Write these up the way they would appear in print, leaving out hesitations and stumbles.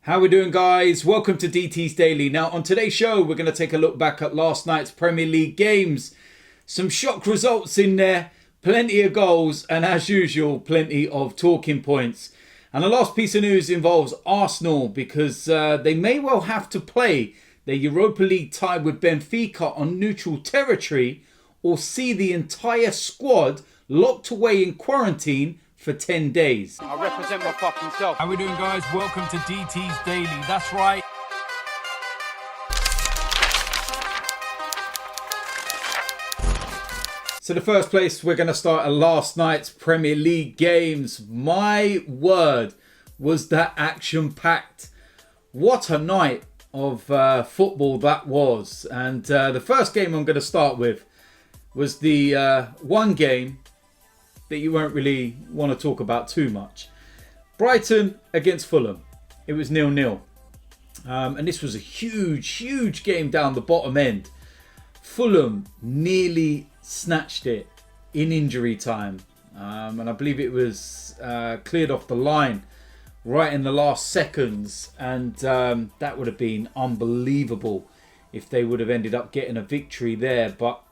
How we doing, guys? Welcome to DT's Daily. Now, on today's show, we're going to take a look back at last night's Premier League games. Some shock results in there, plenty of goals, and as usual, plenty of talking points. And the last piece of news involves Arsenal because they may well have to play their Europa League tie with Benfica on neutral territory or see the entire squad locked away in quarantine for 10 days. I represent my fucking self. How we doing, guys? Welcome to DT's Daily. That's right. So the first place, we're going to start at last night's Premier League games. My word, was that action-packed. What a night of football that was. And the first game I'm going to start with was the one game that you won't really want to talk about too much. Brighton against Fulham. It was 0-0. And this was a huge game down the bottom end. Fulham nearly snatched it in injury time. And I believe it was cleared off the line right in the last seconds. And that would have been unbelievable if they would have ended up getting a victory there. But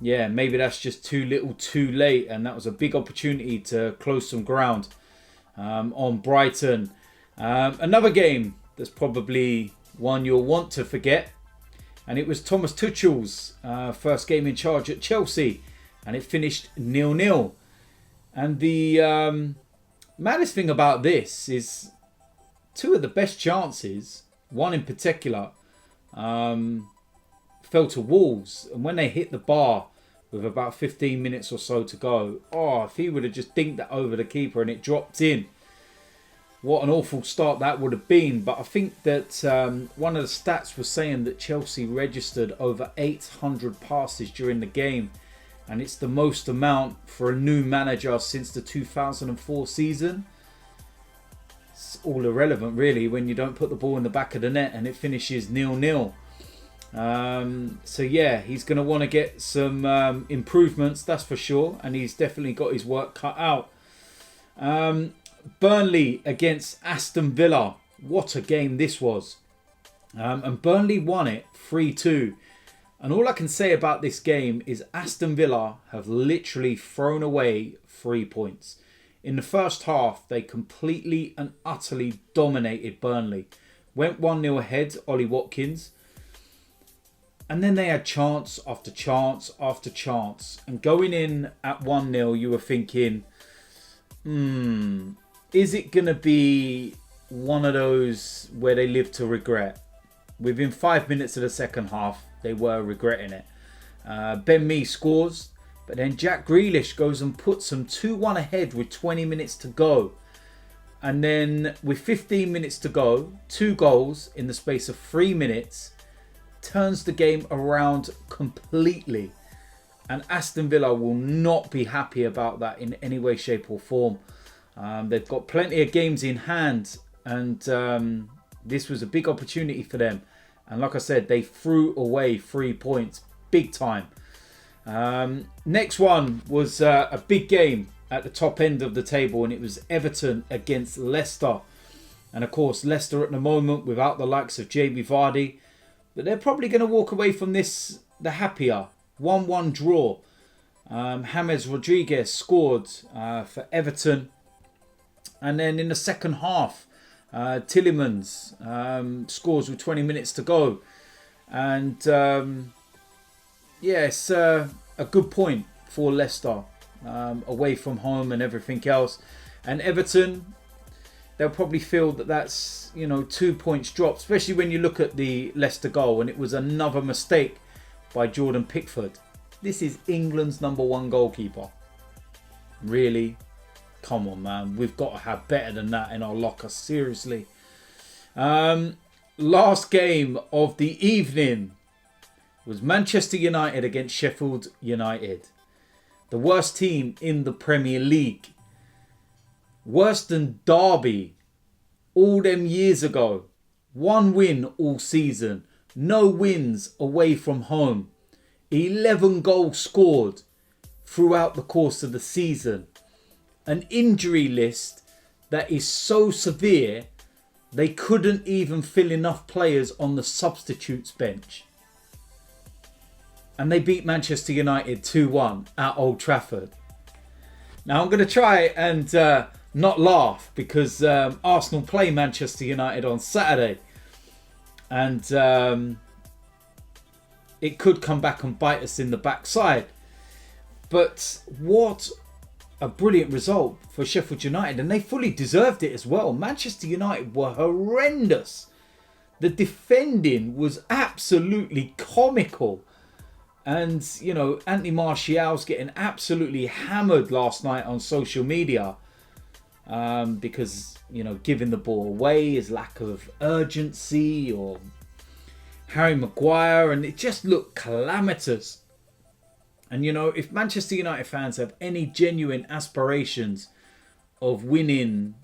yeah, maybe that's just too little too late. And that was a big opportunity to close some ground on Brighton. Another game that's probably one you'll want to forget. And it was Thomas Tuchel's first game in charge at Chelsea. And it finished 0-0. And the maddest thing about this is two of the best chances, one in particular, fell to Wolves, and when they hit the bar with about 15 minutes or so to go, if he would have just dinked that over the keeper and it dropped in, what an awful start that would have been. But I think that one of the stats was saying that Chelsea registered over 800 passes during the game, and it's the most amount for a new manager since the 2004 season. It's all irrelevant really when you don't put the ball in the back of the net and it finishes 0-0. So yeah, he's going to want to get some improvements, that's for sure, and he's definitely got his work cut out. Burnley against Aston Villa, what a game this was. And Burnley won it 3-2. And all I can say about this game is Aston Villa have literally thrown away 3 points. In the first half, they completely and utterly dominated Burnley. Went 1-0 ahead, Ollie Watkins. And then they had chance after chance after chance. And going in at 1-0, you were thinking, is it going to be one of those where they live to regret? Within 5 minutes of the second half, they were regretting it. Ben Mee scores, but then Jack Grealish goes and puts them 2-1 ahead with 20 minutes to go. And then with 15 minutes to go, 2 goals in the space of 3 minutes, turns the game around completely. And Aston Villa will not be happy about that in any way, shape or form. They've got plenty of games in hand, and this was a big opportunity for them. And like I said, they threw away 3 points big time. Next one was a big game at the top end of the table, and it was Everton against Leicester. And of course, Leicester at the moment without the likes of Jamie Vardy, but they're probably going to walk away from this the happier. 1-1 draw. James Rodriguez scored for Everton. And then in the second half, Tillemans scores with 20 minutes to go. And yeah, it's a good point for Leicester. Away from home and everything else. And Everton, they'll probably feel that that's, 2 points dropped, especially when you look at the Leicester goal, and it was another mistake by Jordan Pickford. This is England's #1 goalkeeper. Really? Come on, man. We've got to have better than that in our locker. Seriously. Last game of the evening was Manchester United against Sheffield United. The worst team in the Premier League. Worse than Derby all them years ago. 1 win all season. No wins away from home. 11 goals scored throughout the course of the season. An injury list that is so severe They couldn't even fill enough players on the substitutes bench. And they beat Manchester United 2-1 at Old Trafford. Now I'm going to try and not laugh because Arsenal play Manchester United on Saturday. And it could come back and bite us in the backside. But what a brilliant result for Sheffield United. And they fully deserved it as well. Manchester United were horrendous. The defending was absolutely comical. And, you know, Anthony Martial's getting absolutely hammered last night on social media. Because, you know, giving the ball away, his lack of urgency, or Harry Maguire. And it just looked calamitous. And, you know, if Manchester United fans have any genuine aspirations of winning,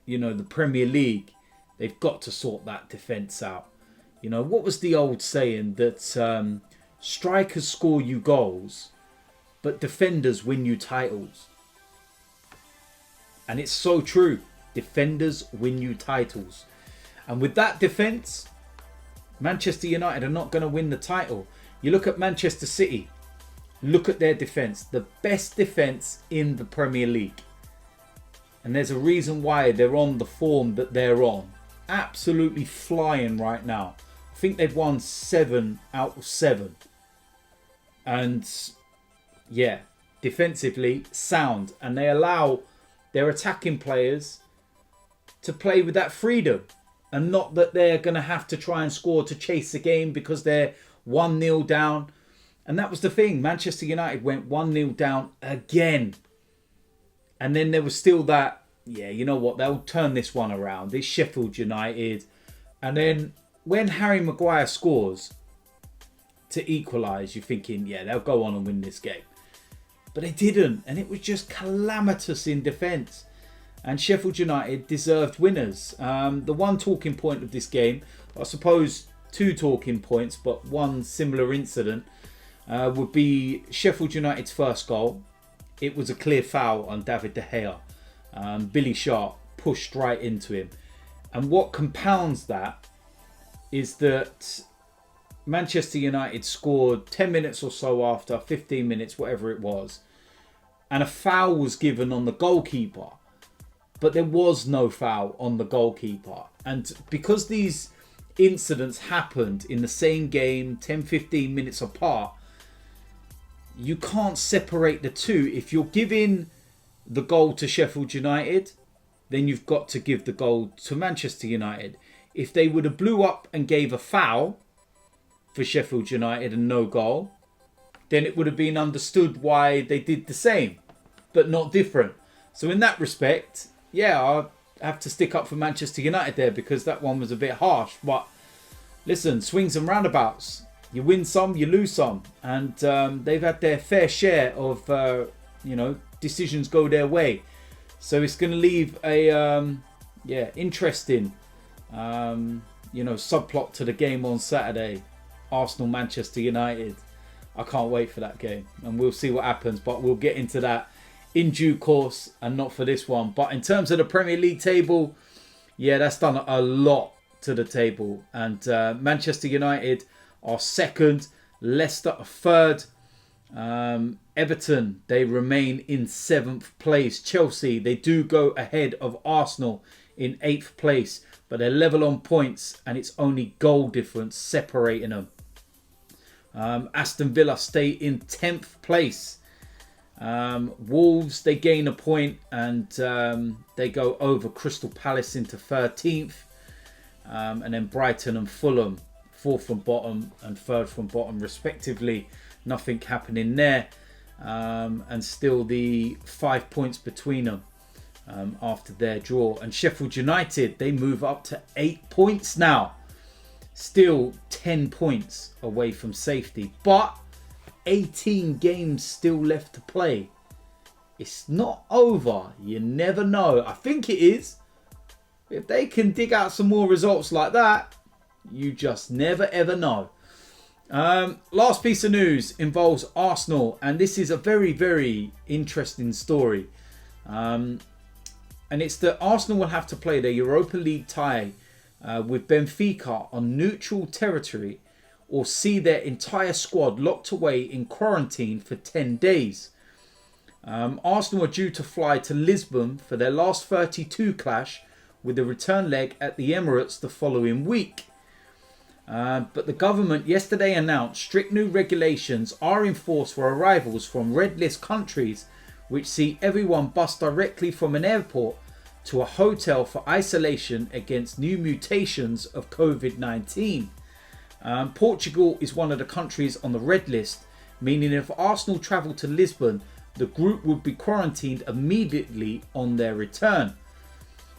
you know, the Premier League, they've got to sort that defence out. You know, what was the old saying that strikers score you goals, but defenders win you titles? And it's so true. Defenders win you titles. And with that defence, Manchester United are not going to win the title. You look at Manchester City. Look at their defence. The best defence in the Premier League. And there's a reason why they're on the form that they're on. Absolutely flying right now. I think they've won 7 out of 7. And yeah, defensively sound. And they allow their attacking players to play with that freedom. And not that they're going to have to try and score to chase the game because they're 1-0 down. And that was the thing. Manchester United went 1-0 down again. And then there was still that, yeah, you know what, they'll turn this one around. It's Sheffield United. And then when Harry Maguire scores to equalise, you're thinking, yeah, they'll go on and win this game. But they didn't. And it was just calamitous in defence. And Sheffield United deserved winners. The one talking point of this game, I suppose 2 talking points, but one similar incident, would be Sheffield United's first goal. It was a clear foul on David De Gea. Billy Sharp pushed right into him. And what compounds that is that Manchester United scored 10 minutes or so after, 15 minutes, whatever it was. And a foul was given on the goalkeeper. But there was no foul on the goalkeeper. And because these incidents happened in the same game, 10-15 minutes apart, you can't separate the two. If you're giving the goal to Sheffield United, then you've got to give the goal to Manchester United. If they would have blew up and gave a foul for Sheffield United and no goal, then it would have been understood why they did the same, but not different. So in that respect, yeah, I have to stick up for Manchester United there because that one was a bit harsh. But listen, swings and roundabouts. You win some, you lose some. And they've had their fair share of, you know, decisions go their way. So it's going to leave a, interesting, you know, subplot to the game on Saturday. Arsenal-Manchester United. I can't wait for that game. And we'll see what happens. But we'll get into that in due course and not for this one. But in terms of the Premier League table, yeah, that's done a lot to the table. And Manchester United are second, Leicester are third, Everton, they remain in 7th place. Chelsea, they do go ahead of Arsenal in 8th place, but they're level on points and it's only goal difference separating them. Aston Villa stay in 10th place. Wolves, they gain a point and they go over Crystal Palace into 13th. And then Brighton and Fulham, 4th from bottom and 3rd from bottom respectively. Nothing happening there. And still the 5 points between them after their draw. And Sheffield United, they move up to 8 points now. Still 10 points away from safety. But 18 games still left to play. It's not over. You never know. I think it is. If they can dig out some more results like that, you just never ever know. Last piece of news involves Arsenal, and this is a very, very interesting story. And it's that Arsenal will have to play their Europa League tie with Benfica on neutral territory, or see their entire squad locked away in quarantine for 10 days. Arsenal are due to fly to Lisbon for their last 32 clash, with the return leg at the Emirates the following week. But the government yesterday announced strict new regulations are in force for arrivals from red list countries, which see everyone bus directly from an airport to a hotel for isolation against new mutations of COVID-19. Portugal is one of the countries on the red list, meaning if Arsenal travel to Lisbon, the group would be quarantined immediately on their return.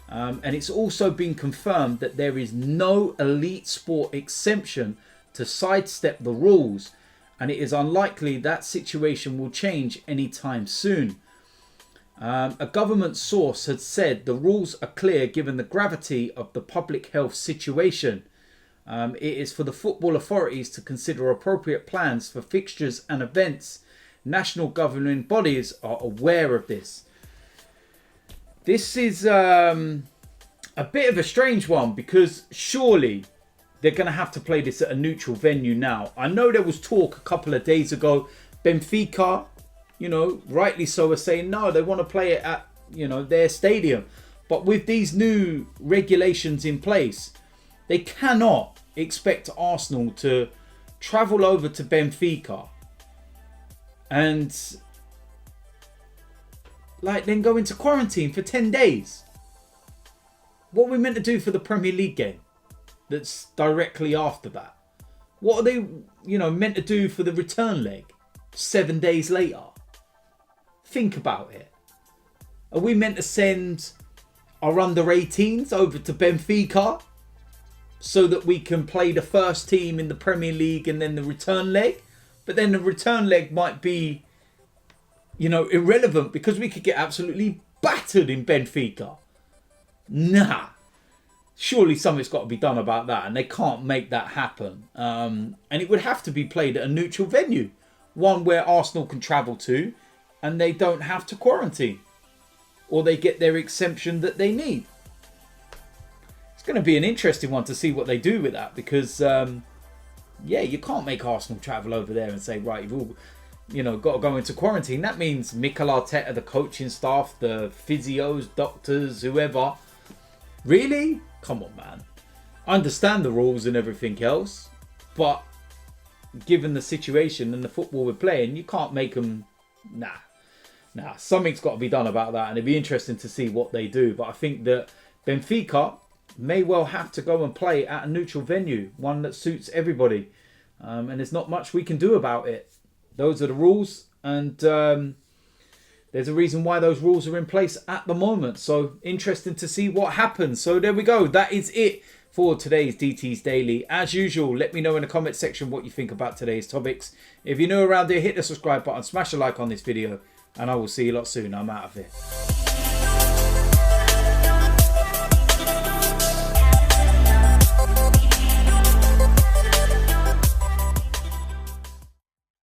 And it's also been confirmed that there is no elite sport exemption to sidestep the rules, and it is unlikely that situation will change anytime soon. A government source had said the rules are clear given the gravity of the public health situation. It is for the football authorities to consider appropriate plans for fixtures and events. National governing bodies are aware of this. This is a bit of a strange one, because surely they're going to have to play this at a neutral venue now. I know there was talk a couple of days ago. Benfica, rightly so, are saying no, they want to play it at, their stadium. But with these new regulations in place, they cannot expect Arsenal to travel over to Benfica and then go into quarantine for 10 days. What are we meant to do for the Premier League game that's directly after that? What are they, meant to do for the return leg 7 days later? Think about it. Are we meant to send our under-18s over to Benfica so that we can play the first team in the Premier League and then the return leg? But then the return leg might be, irrelevant because we could get absolutely battered in Benfica. Nah. Surely something's got to be done about that, and they can't make that happen. And it would have to be played at a neutral venue. One where Arsenal can travel to and they don't have to quarantine. Or they get their exemption that they need. It's going to be an interesting one to see what they do with that, because, you can't make Arsenal travel over there and say, right, you've all, got to go into quarantine. That means Mikel Arteta, the coaching staff, the physios, doctors, whoever. Really? Come on, man. I understand the rules and everything else, but given the situation and the football we're playing, you can't make them... Nah, something's got to be done about that, and it'd be interesting to see what they do. But I think that Benfica may well have to go and play at a neutral venue, one that suits everybody. And there's not much we can do about it. Those are the rules, and there's a reason why those rules are in place at the moment. So interesting to see what happens. So there we go. That is it for today's DT's Daily. As usual, let me know in the comment section what you think about today's topics. If you're new around here, hit the subscribe button, smash a like on this video, and I will see you lot soon. I'm out of here.